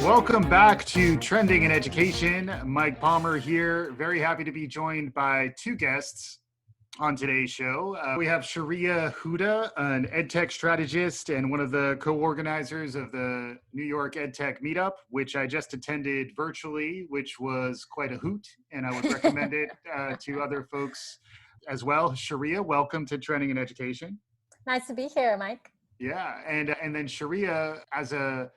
Welcome back to Trending in Education. Mike Palmer here. Very happy to be joined by two guests on today's show. We have Sharia Huda, an EdTech strategist and one of the co-organizers of the New York EdTech meetup, which I just attended virtually, which was quite a hoot, and I would recommend it to other folks as well. Sharia, welcome to Trending in Education. Nice to be here, Mike. Yeah, and then Sharia, as a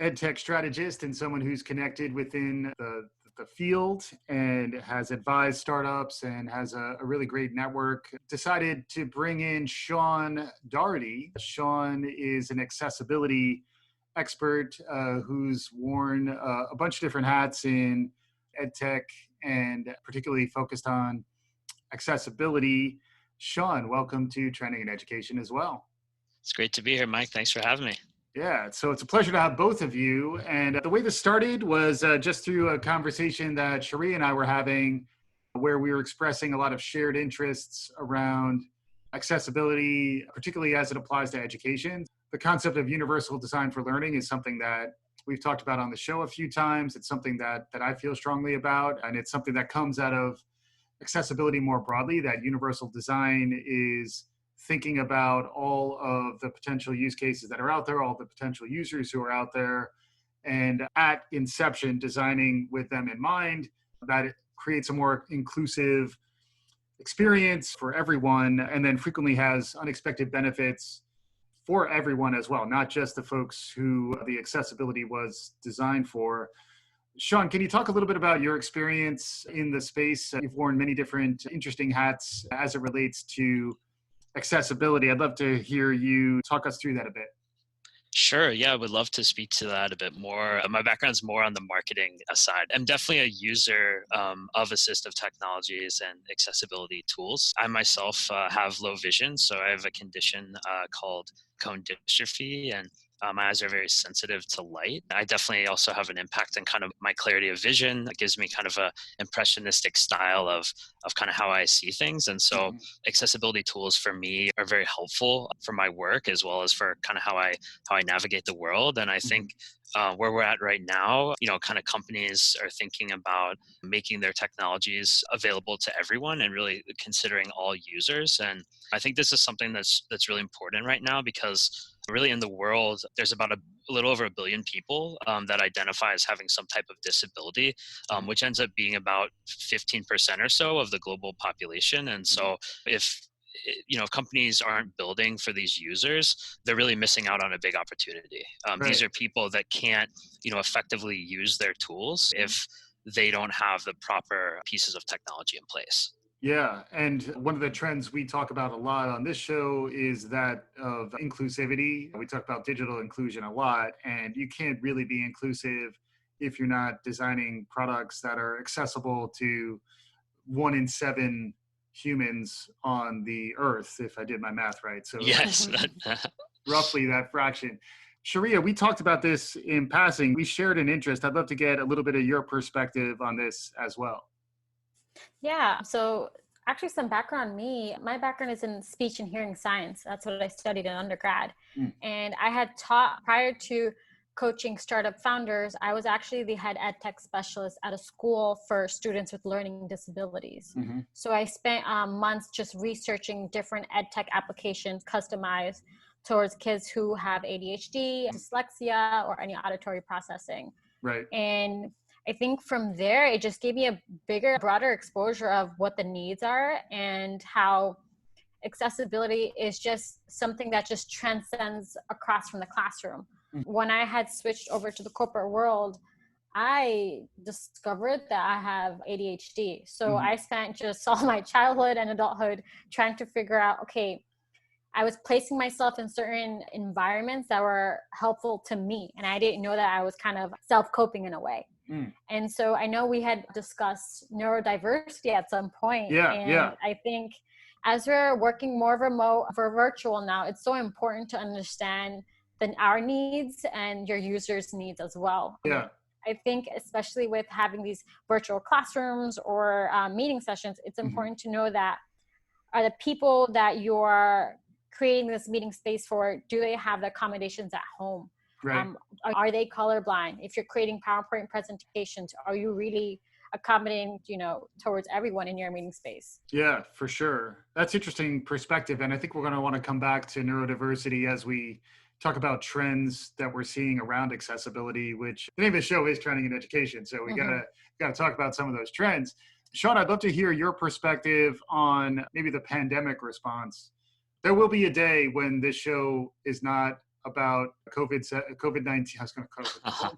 EdTech strategist and someone who's connected within the field and has advised startups and has a really great network, decided to bring in Sean Dougherty. Sean is an accessibility expert who's worn a bunch of different hats in EdTech and particularly focused on accessibility. Sean, welcome to Trending in Education as well. It's great to be here, Mike. Thanks for having me. Yeah, so it's a pleasure to have both of you. And the way this started was just through a conversation that Sharia and I were having where we were expressing a lot of shared interests around accessibility, particularly as it applies to education. The concept of universal design for learning is something that we've talked about on the show a few times. It's something that I feel strongly about, and it's something that comes out of accessibility more broadly, that universal design is thinking about all of the potential use cases that are out there, all the potential users who are out there, and at inception, designing with them in mind, that it creates a more inclusive experience for everyone, and then frequently has unexpected benefits for everyone as well, not just the folks who the accessibility was designed for. Sean, can you talk a little bit about your experience in the space? You've worn many different interesting hats as it relates to accessibility. I'd love to hear you talk us through that a bit. Sure. Yeah, I would love to speak to that a bit more. My background's more on the marketing side. I'm definitely a user of assistive technologies and accessibility tools. I myself have low vision, so I have a condition called cone dystrophy, and my eyes are very sensitive to light. I definitely also have an impact on kind of my clarity of vision. It gives me kind of a impressionistic style of kind of how I see things. And so accessibility tools for me are very helpful for my work as well as for kind of how I navigate the world. And I think where we're at right now, kind of companies are thinking about making their technologies available to everyone and really considering all users. And I think this is something that's really important right now because really in the world, there's about a little over 1 billion people that identify as having some type of disability, which ends up being about 15% or so of the global population. And so if companies aren't building for these users, they're really missing out on a big opportunity. Right. These are people that can't, effectively use their tools if they don't have the proper pieces of technology in place. Yeah, and one of the trends we talk about a lot on this show is that of inclusivity. We talk about digital inclusion a lot, and you can't really be inclusive if you're not designing products that are accessible to 1 in 7 humans on the earth, if I did my math right. So yes, roughly that fraction. Sharia, we talked about this in passing. We shared an interest. I'd love to get a little bit of your perspective on this as well. Yeah, so actually some background on me. My background is in speech and hearing science. That's what I studied in undergrad. And I had taught prior to coaching startup founders, I was actually the head ed tech specialist at a school for students with learning disabilities. So I spent months just researching different ed tech applications customized towards kids who have ADHD, dyslexia, or any auditory processing. Right. And I think from there, it just gave me a bigger, broader exposure of what the needs are and how accessibility is just something that just transcends across from the classroom. When I had switched over to the corporate world, I discovered that I have ADHD. So I spent just all my childhood and adulthood trying to figure out, okay, I was placing myself in certain environments that were helpful to me. And I didn't know that I was kind of self-coping in a way. And so I know we had discussed neurodiversity at some point. Yeah. I think as we're working more remote for virtual now, it's so important to understand our needs and your users' needs as well. Yeah. I think especially with having these virtual classrooms or meeting sessions, it's important to know that are the people that you're creating this meeting space for, do they have the accommodations at home? Right. Are they colorblind? If you're creating PowerPoint presentations, are you really accommodating, towards everyone in your meeting space? Yeah, for sure. That's interesting perspective. And I think we're going to want to come back to neurodiversity as we talk about trends that we're seeing around accessibility, which the name of the show is Trending in Education. So we gotta talk about some of those trends. Sean, I'd love to hear your perspective on maybe the pandemic response. There will be a day when this show is not about COVID-19. I was going to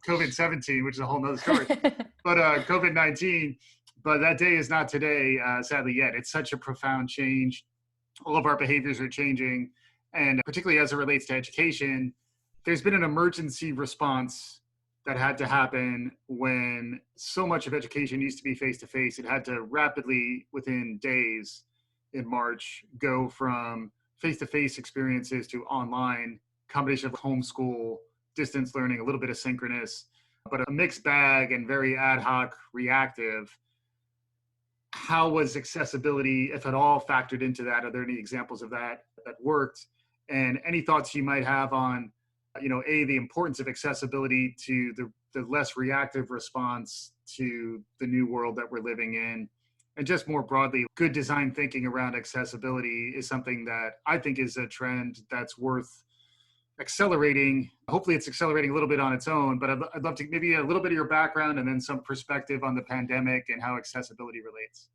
COVID-17, which is a whole nother story. But COVID-19. But that day is not today, sadly, yet. It's such a profound change. All of our behaviors are changing. And particularly as it relates to education, there's been an emergency response that had to happen when so much of education used to be face-to-face. It had to rapidly, within days in March, go from face-to-face experiences to online, combination of homeschool, distance learning, a little bit of synchronous, but a mixed bag and very ad hoc, reactive. How was accessibility, if at all, factored into that? Are there any examples of that worked? And any thoughts you might have on, the importance of accessibility to the less reactive response to the new world that we're living in? And just more broadly, good design thinking around accessibility is something that I think is a trend that's worth accelerating. Hopefully it's accelerating a little bit on its own, but I'd love to maybe a little bit of your background and then some perspective on the pandemic and how accessibility relates.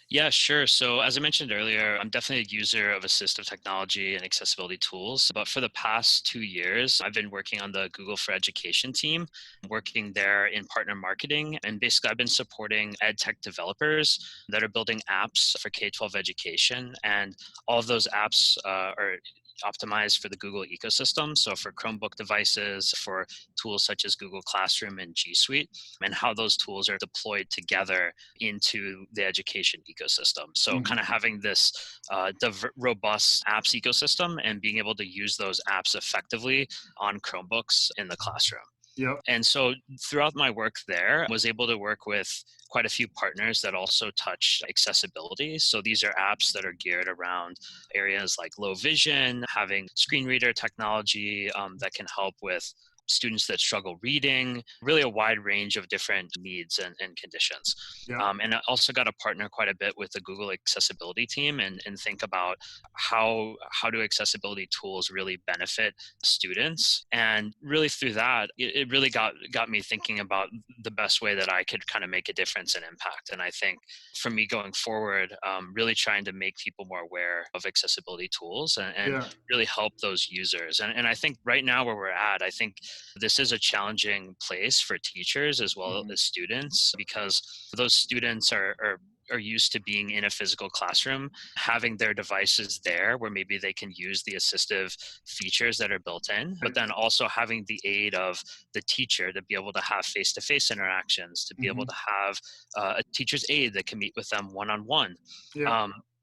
Yeah, sure. So as I mentioned earlier, I'm definitely a user of assistive technology and accessibility tools. But for the past 2 years, I've been working on the Google for Education team, working there in partner marketing. And basically, I've been supporting ed tech developers that are building apps for K-12 education. And all of those apps are optimized for the Google ecosystem. So for Chromebook devices, for tools such as Google Classroom and G Suite, and how those tools are deployed together into the education ecosystem. So kind of having this robust apps ecosystem and being able to use those apps effectively on Chromebooks in the classroom. Yep. And so throughout my work there, I was able to work with quite a few partners that also touch accessibility. So these are apps that are geared around areas like low vision, having screen reader technology that can help with students that struggle reading, really a wide range of different needs and conditions. Yeah. And I also got to partner quite a bit with the Google accessibility team and think about how do accessibility tools really benefit students. And really through that, it really got me thinking about the best way that I could kind of make a difference and impact. And I think for me going forward, really trying to make people more aware of accessibility tools and really help those users. And I think right now where we're at, I think this is a challenging place for teachers as well as students, because those students are used to being in a physical classroom, having their devices there where maybe they can use the assistive features that are built in, but then also having the aid of the teacher to be able to have face-to-face interactions, to be able to have a teacher's aide that can meet with them one-on-one.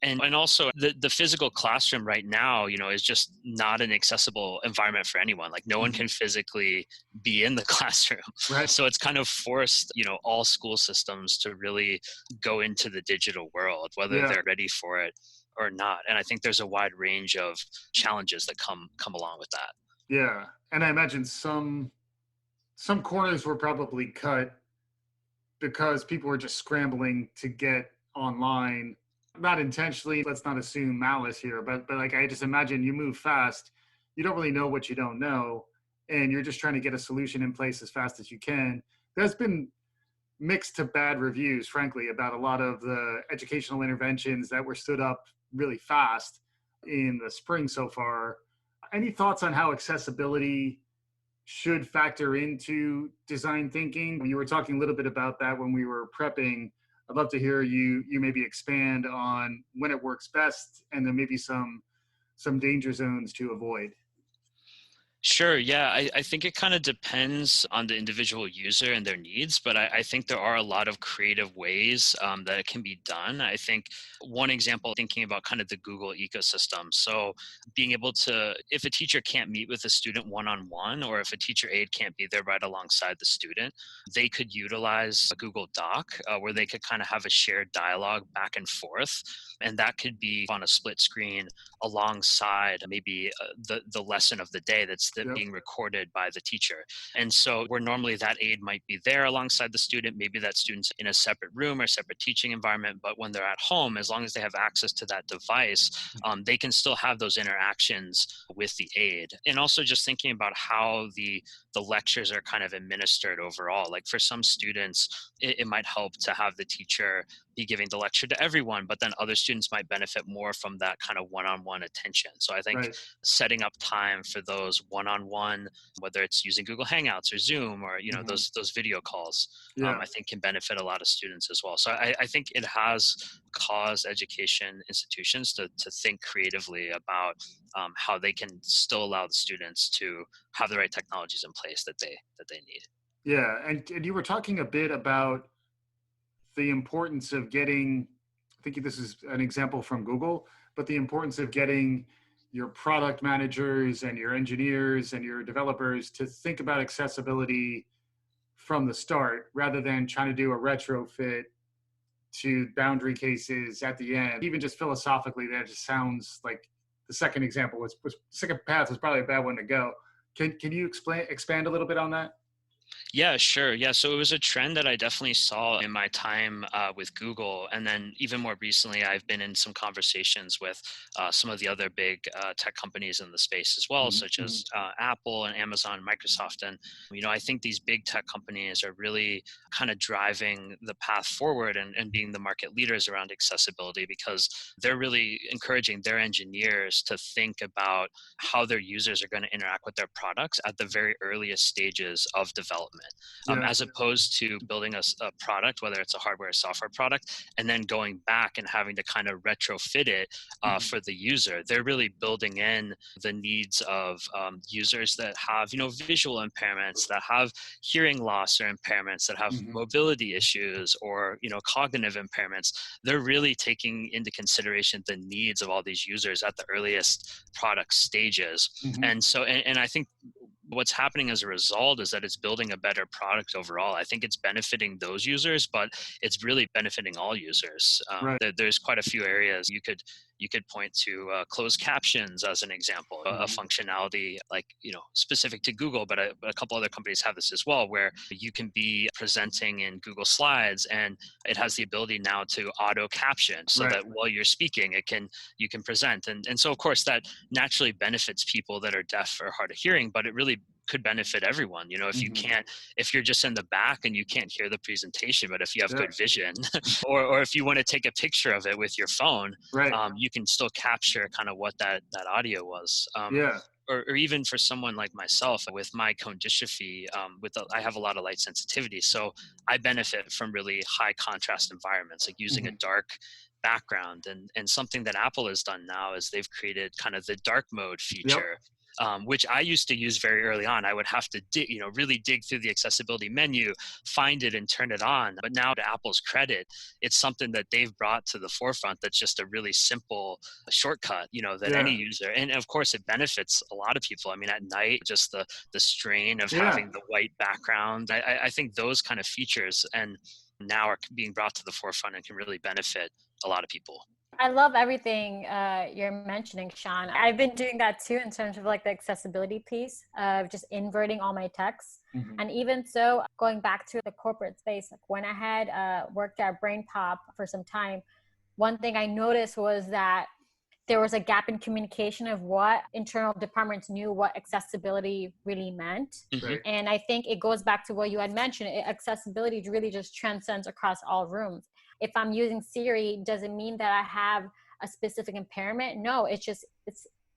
And also the physical classroom right now, is just not an accessible environment for anyone. Like no one can physically be in the classroom. Right. So it's kind of forced, all school systems to really go into the digital world, whether they're ready for it or not. And I think there's a wide range of challenges that come along with that. Yeah. And I imagine some corners were probably cut because people were just scrambling to get online. Not intentionally, let's not assume malice here, but like I just imagine you move fast, you don't really know what you don't know, and you're just trying to get a solution in place as fast as you can. There's been mixed to bad reviews, frankly, about a lot of the educational interventions that were stood up really fast in the spring so far. Any thoughts on how accessibility should factor into design thinking? You were talking a little bit about that when we were prepping. I'd love to hear you maybe expand on when it works best and then maybe some danger zones to avoid. Sure. Yeah. I think it kind of depends on the individual user and their needs, but I think there are a lot of creative ways that it can be done. I think one example, thinking about kind of the Google ecosystem. So being able to, if a teacher can't meet with a student one-on-one, or if a teacher aide can't be there right alongside the student, they could utilize a Google Doc where they could kind of have a shared dialogue back and forth. And that could be on a split screen alongside maybe the lesson of the day that's that's Yep. being recorded by the teacher. And so where normally that aide might be there alongside the student, maybe that student's in a separate room or separate teaching environment, but when they're at home, as long as they have access to that device, they can still have those interactions with the aide. And also just thinking about how the lectures are kind of administered overall. Like for some students, it might help to have the teacher be giving the lecture to everyone, but then other students might benefit more from that kind of one-on-one attention. So I think Right. setting up time for those one-on-one, whether it's using Google Hangouts or Zoom or those video calls, Yeah. I think can benefit a lot of students as well. So I think it has caused education institutions to think creatively about how they can still allow the students to have the right technologies in place that they need. Yeah. And you were talking a bit about the importance of getting, I think this is an example from Google, but the importance of getting your product managers and your engineers and your developers to think about accessibility from the start rather than trying to do a retrofit to boundary cases at the end. Even just philosophically, that just sounds like the second example was second path was probably a bad one to go. Can you expand a little bit on that? Yeah, sure. Yeah, so it was a trend that I definitely saw in my time with Google. And then even more recently, I've been in some conversations with some of the other big tech companies in the space as well, such as Apple and Amazon, Microsoft. And, I think these big tech companies are really kind of driving the path forward and being the market leaders around accessibility because they're really encouraging their engineers to think about how their users are going to interact with their products at the very earliest stages of development. As opposed to building a product, whether it's a hardware or software product, and then going back and having to kind of retrofit it for the user. They're really building in the needs of users that have, visual impairments, that have hearing loss or impairments, that have mobility issues or, cognitive impairments. They're really taking into consideration the needs of all these users at the earliest product stages. And so, and I think what's happening as a result is that it's building a better product overall. I think it's benefiting those users, but it's really benefiting all users. Right. There's quite a few areas you could point to closed captions as an example, a functionality like, specific to Google, but a couple other companies have this as well, where you can be presenting in Google Slides and it has the ability now to auto caption so that while you're speaking, you can present. And so of course that naturally benefits people that are deaf or hard of hearing, but it really could benefit everyone. If you're just in the back and you can't hear the presentation, but if you have good vision or if you want to take a picture of it with your phone, you can still capture kind of what that audio was. Or even for someone like myself with my cone dystrophy, I have a lot of light sensitivity. So I benefit from really high contrast environments, like using a dark background. And something that Apple has done now is they've created kind of the dark mode feature. Which I used to use very early on. I would have to really dig through the accessibility menu, find it and turn it on. But now to Apple's credit, it's something that they've brought to the forefront that's just a really simple shortcut, that any user, and of course it benefits a lot of people. I mean, at night, just the strain of having the white background. I think those kind of features and now are being brought to the forefront and can really benefit a lot of people. I love everything you're mentioning, Sean. I've been doing that too in terms of like the accessibility piece of just inverting all my texts. And even so, going back to the corporate space, like when I had worked at BrainPop for some time, one thing I noticed was that there was a gap in communication of what internal departments knew what accessibility really meant. And I think it goes back to what you had mentioned. Accessibility really just transcends across all rooms. If I'm using Siri, does it mean that I have a specific impairment? No, it's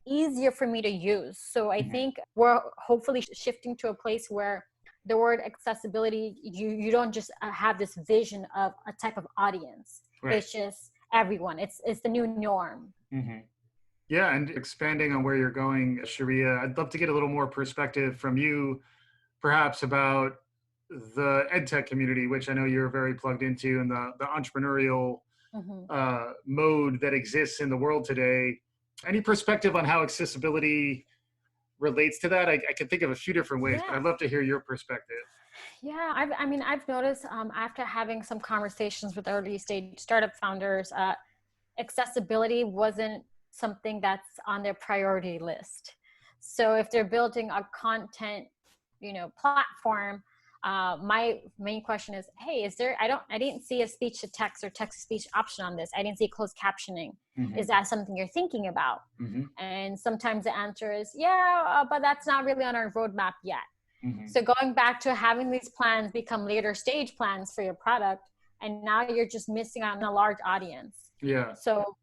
easier for me to use. So I think we're hopefully shifting to a place where the word accessibility, you don't just have this vision of a type of audience. It's just everyone. It's the new norm. Yeah, and expanding on where you're going, Sharia, I'd love to get a little more perspective from you, perhaps about the EdTech community, which I know you're very plugged into, and the entrepreneurial mode that exists in the world today. Any perspective on how accessibility relates to that? I can think of a few different ways, but I'd love to hear your perspective. Yeah, I've noticed after having some conversations with early stage startup founders, accessibility wasn't something that's on their priority list. So if they're building a content, platform, my main question is, hey, I didn't see a speech to text or text to speech option on this. I didn't see closed captioning. Mm-hmm. Is that something you're thinking about? Mm-hmm. And sometimes the answer is, yeah, but that's not really on our roadmap yet. Mm-hmm. So going back to having these plans become later stage plans for your product, and now you're just missing out on a large audience. Yeah. So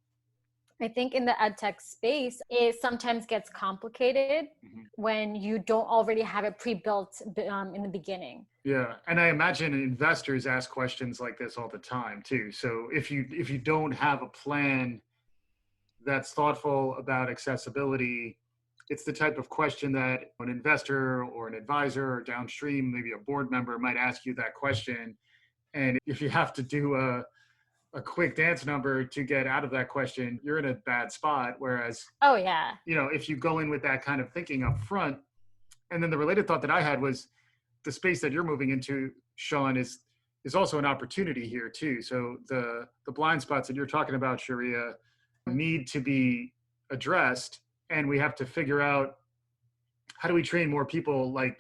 I think in the ed tech space, it sometimes gets complicated when you don't already have it pre-built in the beginning. Yeah, and I imagine investors ask questions like this all the time too. So if you don't have a plan that's thoughtful about accessibility, it's the type of question that an investor or an advisor or downstream, maybe a board member might ask you that question. And if you have to do a quick dance number to get out of that question, you're in a bad spot. Whereas, oh yeah, if you go in with that kind of thinking up front, and then the related thought that I had was the space that you're moving into, Sean, is also an opportunity here too. So the blind spots that you're talking about, Sharia, need to be addressed, and we have to figure out how do we train more people like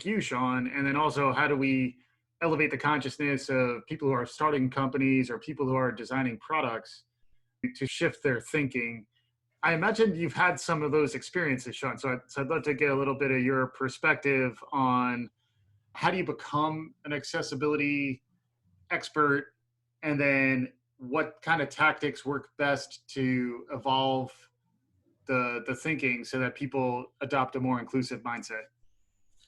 you, Sean, and then also how do we elevate the consciousness of people who are starting companies or people who are designing products to shift their thinking. I imagine you've had some of those experiences, Sean. So I'd love to get a little bit of your perspective on how do you become an accessibility expert, and then what kind of tactics work best to evolve the thinking so that people adopt a more inclusive mindset?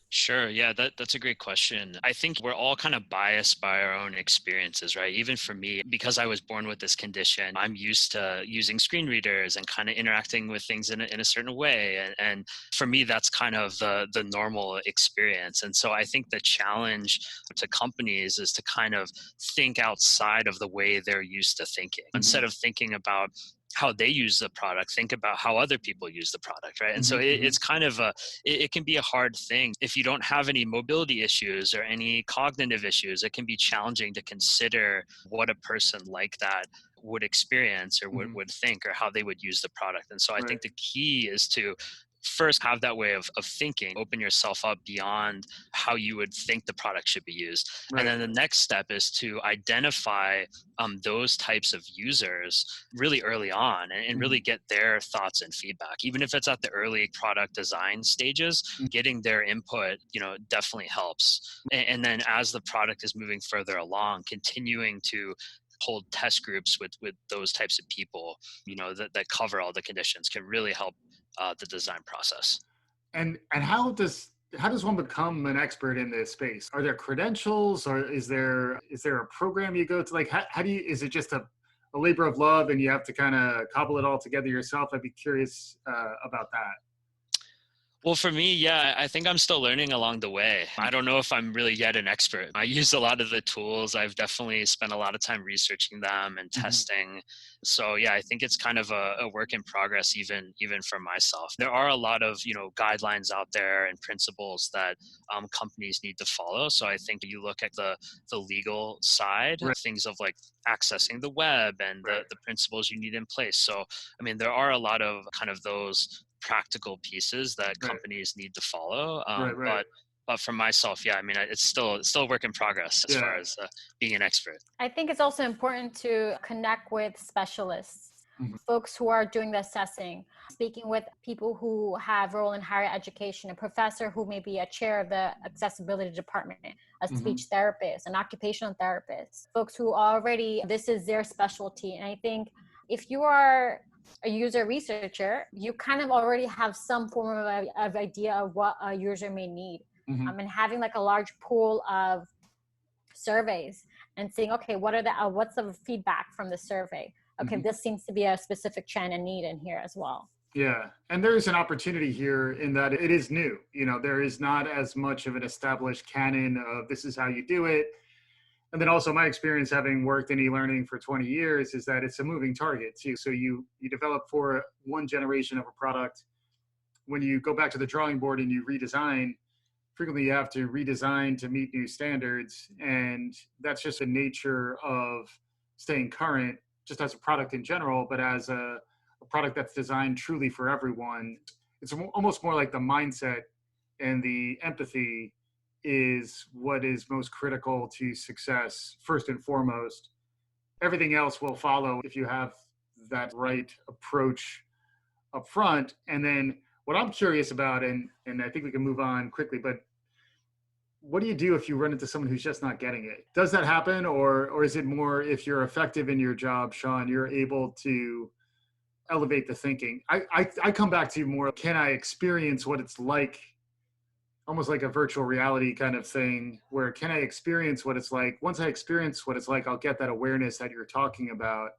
Sure. Yeah, that's a great question. I think we're all kind of biased by our own experiences, right? Even for me, because I was born with this condition, I'm used to using screen readers and kind of interacting with things in a certain way. And for me, that's kind of the normal experience. And so I think the challenge to companies is to kind of think outside of the way they're used to thinking. Mm-hmm. Instead of thinking about how they use the product, think about how other people use the product, right? And so it's kind of it can be a hard thing. If you don't have any mobility issues or any cognitive issues, it can be challenging to consider what a person like that would experience or would think, or how they would use the product. And so I think the key is to first have that way of thinking, open yourself up beyond how you would think the product should be used. Right. And then the next step is to identify those types of users really early on and really get their thoughts and feedback. Even if it's at the early product design stages, getting their input, definitely helps. And then as the product is moving further along, continuing to hold test groups with those types of people, that cover all the conditions can really help the design process. And how does one become an expert in this space? Are there credentials, or is there a program you go to? Like, how do you, is it just a labor of love and you have to kind of cobble it all together yourself? I'd be curious about that. Well, for me, yeah, I think I'm still learning along the way. I don't know if I'm really yet an expert. I use a lot of the tools. I've definitely spent a lot of time researching them and testing. So yeah, I think it's kind of a work in progress, even for myself. There are a lot of, guidelines out there and principles that companies need to follow. So I think you look at the legal side, things of like accessing the web and the principles you need in place. So, I mean, there are a lot of kind of those practical pieces that companies need to follow. But for myself, yeah, I mean, it's still a work in progress as far as being an expert. I think it's also important to connect with specialists, folks who are doing the assessing, speaking with people who have role in higher education, a professor who may be a chair of the accessibility department, a speech therapist, an occupational therapist, folks who already, this is their specialty. And I think if you are a user researcher, you kind of already have some form of idea of what a user may need. And having like a large pool of surveys and saying, okay, what's the feedback from the survey? Okay, this seems to be a specific trend and need in here as well. Yeah, and there's an opportunity here in that it is new. There is not as much of an established canon of this is how you do it. And then also my experience having worked in e-learning for 20 years is that it's a moving target too. So you develop for one generation of a product. When you go back to the drawing board and you redesign, frequently you have to redesign to meet new standards. And that's just the nature of staying current, just as a product in general, but as a product that's designed truly for everyone. it's almost more like the mindset and the empathy is what is most critical to success first and foremost. Everything else will follow if you have that right approach up front. And then what I'm curious about, and I think we can move on quickly, but what do you do if you run into someone who's just not getting it? Does that happen? Or is it more if you're effective in your job, Sean, you're able to elevate the thinking? I come back to more, can I experience what it's like, almost like a virtual reality kind of thing, where can I experience what it's like? Once I experience what it's like, I'll get that awareness that you're talking about.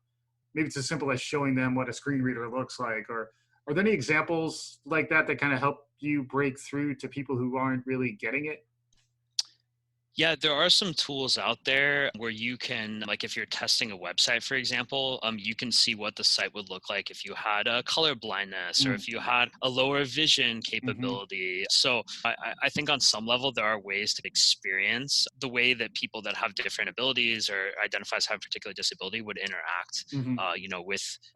Maybe it's as simple as showing them what a screen reader looks like. Or are there any examples like that that kind of help you break through to people who aren't really getting it? Yeah, there are some tools out there where you can, like if you're testing a website, for example, you can see what the site would look like if you had a color blindness or if you had a lower vision capability. So I think on some level, there are ways to experience the way that people that have different abilities or identify as having a particular disability would interact,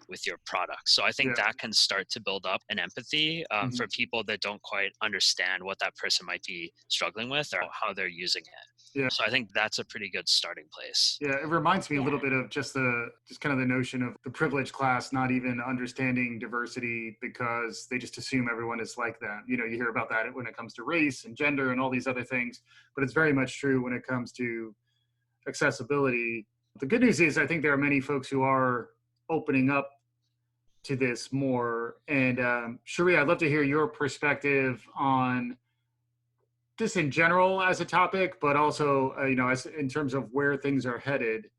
with your product. So I think that can start to build up an empathy for people that don't quite understand what that person might be struggling with or how they're using it. Yeah. So I think that's a pretty good starting place. Yeah, it reminds me a little bit of just kind of the notion of the privileged class not even understanding diversity because they just assume everyone is like them. You hear about that when it comes to race and gender and all these other things, but it's very much true when it comes to accessibility. The good news is I think there are many folks who are opening up to this more. And Sharia, I'd love to hear your perspective on this in general as a topic, but also, as in terms of where things are headed.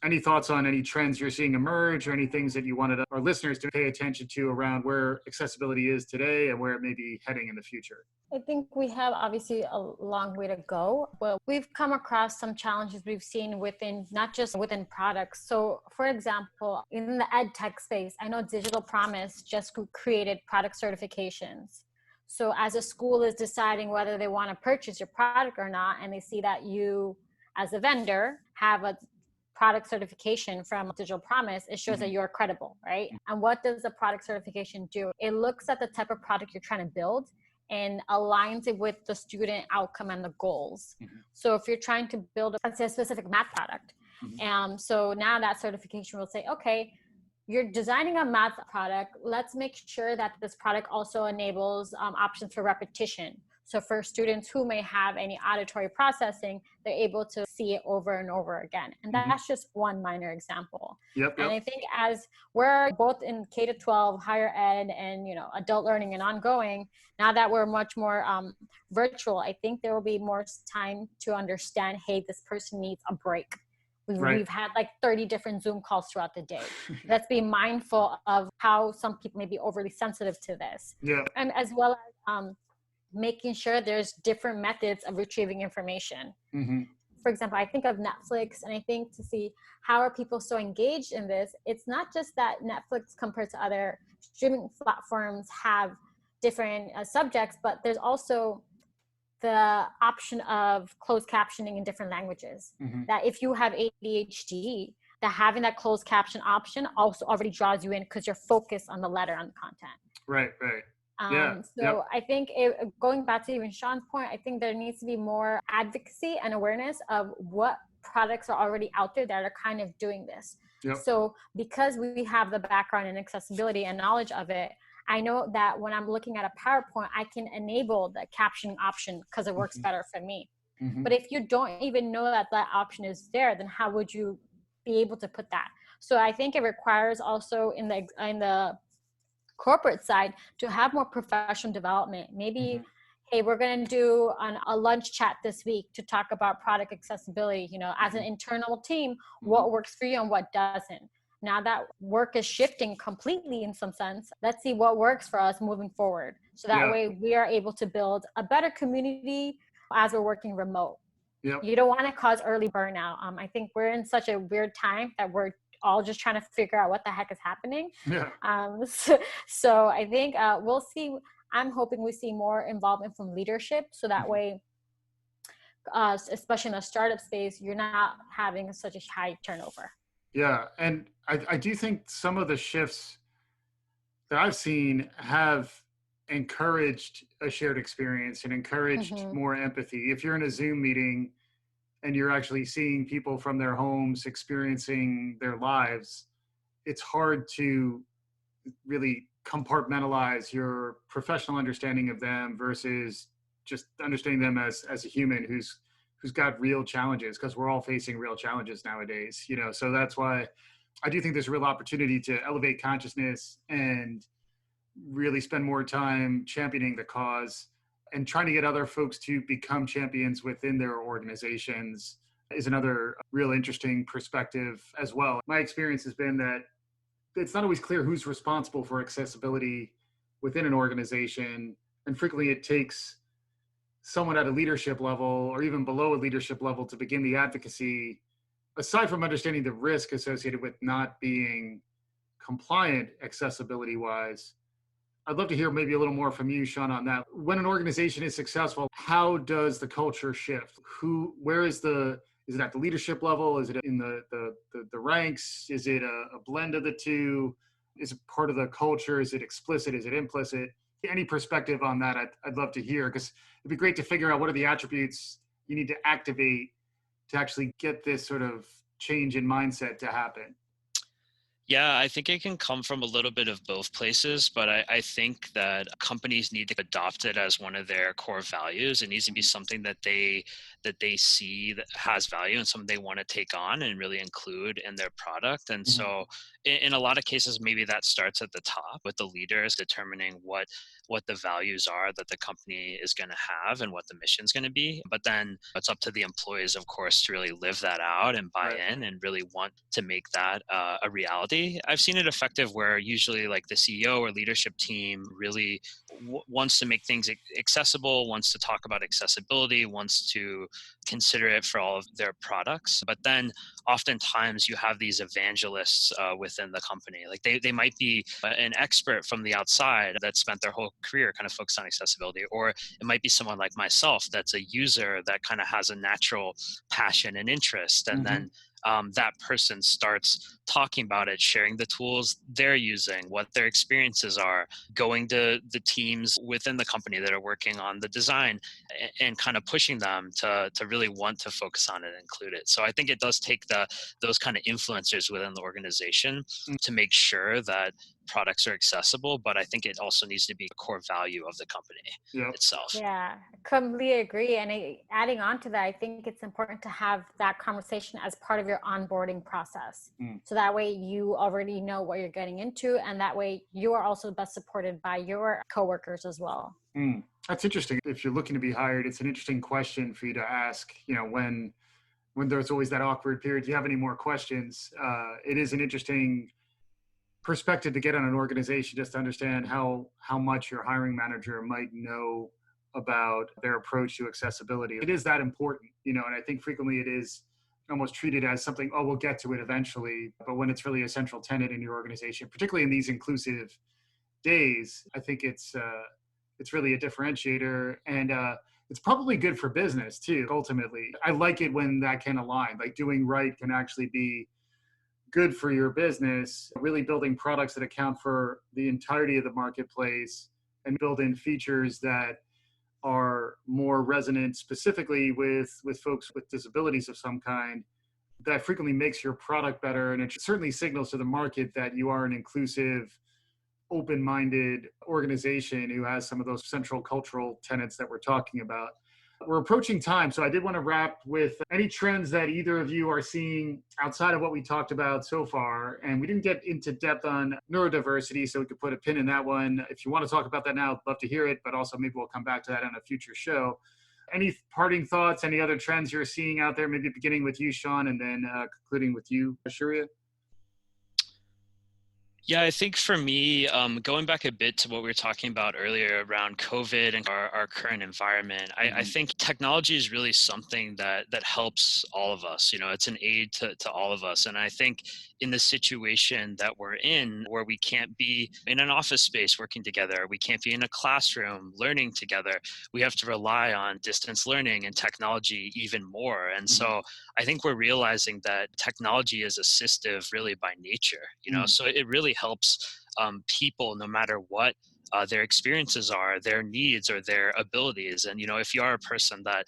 Any thoughts on any trends you're seeing emerge or any things that you wanted our listeners to pay attention to around where accessibility is today and where it may be heading in the future? I think we have obviously a long way to go, but we've come across some challenges we've seen within, not just within products. So for example, in the ed tech space, I know Digital Promise just created product certifications. So as a school is deciding whether they want to purchase your product or not, and they see that you as a vendor have a product certification from Digital Promise, it shows that you're credible, right? And what does the product certification do? It looks at the type of product you're trying to build and aligns it with the student outcome and the goals. So if you're trying to build a specific math product, so now that certification will say, okay, you're designing a math product, let's make sure that this product also enables options for repetition. So for students who may have any auditory processing, they're able to see it over and over again. And that's just one minor example. Yep. And I think as we're both in K-12, higher ed, and adult learning and ongoing, now that we're much more virtual, I think there will be more time to understand, hey, this person needs a break. We've had like 30 different Zoom calls throughout the day. Let's be mindful of how some people may be overly sensitive to this. Yeah. And as well as making sure there's different methods of retrieving information. For example, I think of Netflix, and I think to see how are people so engaged in this, it's not just that Netflix compared to other streaming platforms have different subjects, but there's also the option of closed captioning in different languages. That if you have ADHD, that having that closed caption option also already draws you in because you're focused on the letter on the content. Right. I think going back to even Sean's point, I think there needs to be more advocacy and awareness of what products are already out there that are kind of doing this. So because we have the background in accessibility and knowledge of it, I know that when I'm looking at a PowerPoint, I can enable the captioning option because it works better for me. But if you don't even know that that option is there, then how would you be able to put that? So I think it requires also in the corporate side to have more professional development. Maybe, hey, we're going to do a lunch chat this week to talk about product accessibility. As an internal team, what works for you and what doesn't. Now that work is shifting completely in some sense, let's see what works for us moving forward. So that way we are able to build a better community as we're working remote. You don't want to cause early burnout. I think we're in such a weird time that we're all just trying to figure out what the heck is happening. So I think we'll see. I'm hoping we see more involvement from leadership. So that way, especially in the startup space, you're not having such a high turnover. Yeah. And I do think some of the shifts that I've seen have encouraged a shared experience and encouraged Mm-hmm. more empathy. If you're in a Zoom meeting and you're actually seeing people from their homes experiencing their lives, it's hard to really compartmentalize your professional understanding of them versus just understanding them as a human who's got real challenges, because we're all facing real challenges nowadays, you know. So that's why I do think there's a real opportunity to elevate consciousness and really spend more time championing the cause and trying to get other folks to become champions within their organizations is another real interesting perspective as well. My experience has been that it's not always clear who's responsible for accessibility within an organization. And frequently it takes someone at a leadership level or even below a leadership level to begin the advocacy, aside from understanding the risk associated with not being compliant accessibility wise. I'd love to hear maybe a little more from you, Sean, on that. When an organization is successful, how does the culture shift? Where is it at the leadership level? Is it in the ranks? Is it a blend of the two? Is it part of the culture? Is it explicit? Is it implicit? Any perspective on that, I'd love to hear, because it'd be great to figure out what are the attributes you need to activate to actually get this sort of change in mindset to happen. Yeah, I think it can come from a little bit of both places, but I think that companies need to adopt it as one of their core values. It needs to be something that they see that has value and something they want to take on and really include in their product. And so in a lot of cases, maybe that starts at the top with the leaders determining what the values are that the company is going to have and what the mission is going to be. But then it's up to the employees, of course, to really live that out and buy in and really want to make that a reality. I've seen it effective where usually like the CEO or leadership team really wants to make things accessible, wants to talk about accessibility, wants to consider it for all of their products. But then oftentimes you have these evangelists within the company. Like they might be an expert from the outside that spent their whole career kind of focused on accessibility, or it might be someone like myself that's a user that kind of has a natural passion and interest. And then that person starts talking about it, sharing the tools they're using, what their experiences are, going to the teams within the company that are working on the design and kind of pushing them to really want to focus on it and include it. So I think it does take those kind of influencers within the organization to make sure that products are accessible, but I think it also needs to be a core value of the company itself. Yeah, completely agree. And adding on to that, I think it's important to have that conversation as part of your onboarding process. So that way you already know what you're getting into, and that way you are also best supported by your coworkers as well. That's interesting. If you're looking to be hired, it's an interesting question for you to ask, you know, when there's always that awkward period. Do you have any more questions? It is an interesting perspective to get on an organization, just to understand how much your hiring manager might know about their approach to accessibility. It is that important, you know, and I think frequently it is almost treated as something, oh, we'll get to it eventually. But when it's really a central tenet in your organization, particularly in these inclusive days, I think it's really a differentiator, and it's probably good for business too. Ultimately, I like it when that can align. Like doing right can actually be good for your business, really building products that account for the entirety of the marketplace and build in features that are more resonant specifically with folks with disabilities of some kind. That frequently makes your product better, and it certainly signals to the market that you are an inclusive, open-minded organization who has some of those central cultural tenets that we're talking about. We're approaching time, so I did want to wrap with any trends that either of you are seeing outside of what we talked about so far. And we didn't get into depth on neurodiversity, so we could put a pin in that one. If you want to talk about that now, I'd love to hear it, but also maybe we'll come back to that on a future show. Any parting thoughts, any other trends you're seeing out there, maybe beginning with you, Sean, and then concluding with you, Sharia? Yeah, I think for me, going back a bit to what we were talking about earlier around COVID and our current environment, I think technology is really something that helps all of us. You know, it's an aid to all of us. And I think in the situation that we're in, where we can't be in an office space working together, we can't be in a classroom learning together, we have to rely on distance learning and technology even more. And so I think we're realizing that technology is assistive really by nature, you know, so it really helps people no matter what their experiences are, their needs or their abilities. And, if you are a person that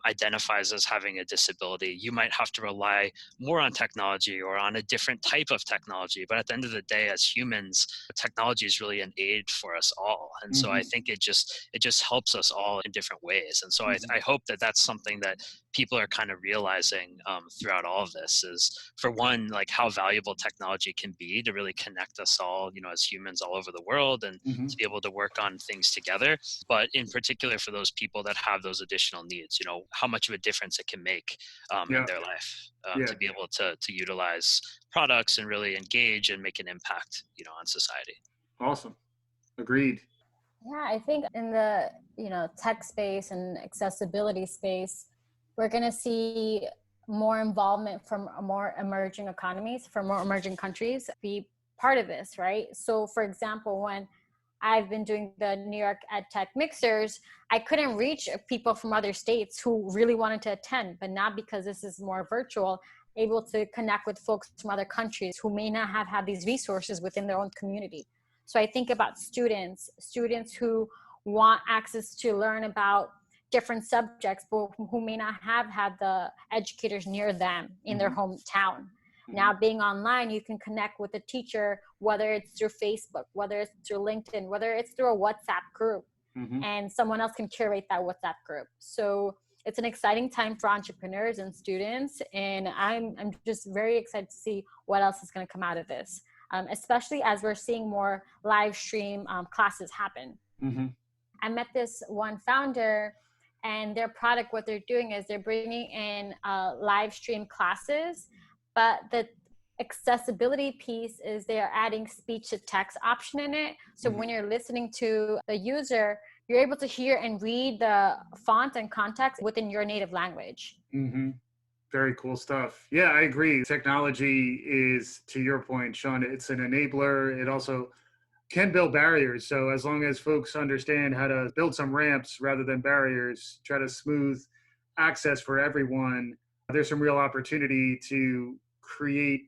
identifies as having a disability, you might have to rely more on technology or on a different type of technology. But at the end of the day, as humans, technology is really an aid for us all. And so I think it just helps us all in different ways. And so I hope that that's something that people are kind of realizing throughout all of this is, for one, like how valuable technology can be to really connect us all, as humans all over the world, and to be able to work on things together. But in particular for those people that have those additional needs, how much of a difference it can make in their life, to be able to utilize products and really engage and make an impact, on society. Awesome. Agreed. Yeah, I think in the, tech space and accessibility space, we're going to see more involvement from more emerging economies, from more emerging countries be part of this, right? So for example, when I've been doing the New York EdTech Mixers, I couldn't reach people from other states who really wanted to attend, but now because this is more virtual, able to connect with folks from other countries who may not have had these resources within their own community. So I think about students who want access to learn about different subjects, but who may not have had the educators near them in their hometown. Now being online, you can connect with a teacher, whether it's through Facebook, whether it's through LinkedIn, whether it's through a WhatsApp group, and someone else can curate that WhatsApp group. So it's an exciting time for entrepreneurs and students. And I'm just very excited to see what else is going to come out of this, especially as we're seeing more live stream classes happen. I met this one founder, and their product, what they're doing is they're bringing in live stream classes, but the accessibility piece is they're adding speech to text option in it. So when you're listening to the user, you're able to hear and read the font and context within your native language. Very cool stuff. Yeah, I agree. Technology is, to your point, Sean, it's an enabler. It also can build barriers. So as long as folks understand how to build some ramps rather than barriers, try to smooth access for everyone, there's some real opportunity to create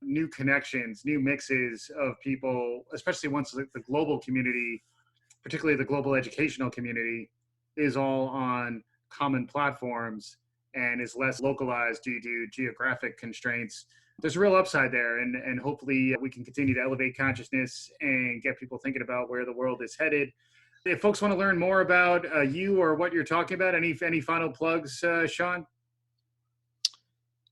new connections, new mixes of people, especially once the global community, particularly the global educational community, is all on common platforms and is less localized due to geographic constraints. There's a real upside there, and hopefully we can continue to elevate consciousness and get people thinking about where the world is headed. If folks want to learn more about you or what you're talking about, any final plugs, Sean?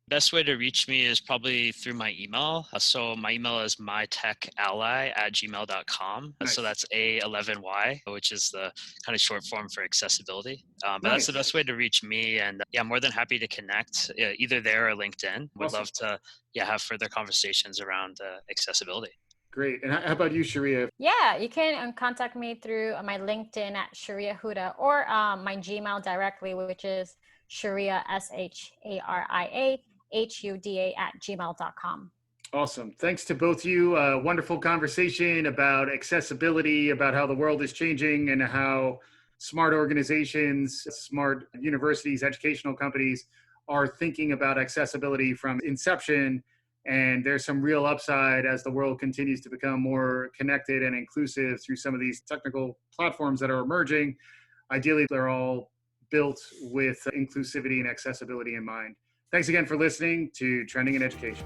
Best way to reach me is probably through my email. So my email is mytechally@gmail.com. Nice. So that's A11Y, which is the kind of short form for accessibility. But That's the best way to reach me. And I'm more than happy to connect either there or LinkedIn. Would love to have further conversations around accessibility. Great. And how about you, Sharia? Yeah, you can contact me through my LinkedIn at Sharia Huda, or my Gmail directly, which is Sharia, SHARIAHUDA@gmail.com. Awesome. Thanks to both of you. Wonderful conversation about accessibility, about how the world is changing and how smart organizations, smart universities, educational companies are thinking about accessibility from inception. And there's some real upside as the world continues to become more connected and inclusive through some of these technical platforms that are emerging. Ideally, they're all built with inclusivity and accessibility in mind. Thanks again for listening to Trending in Education.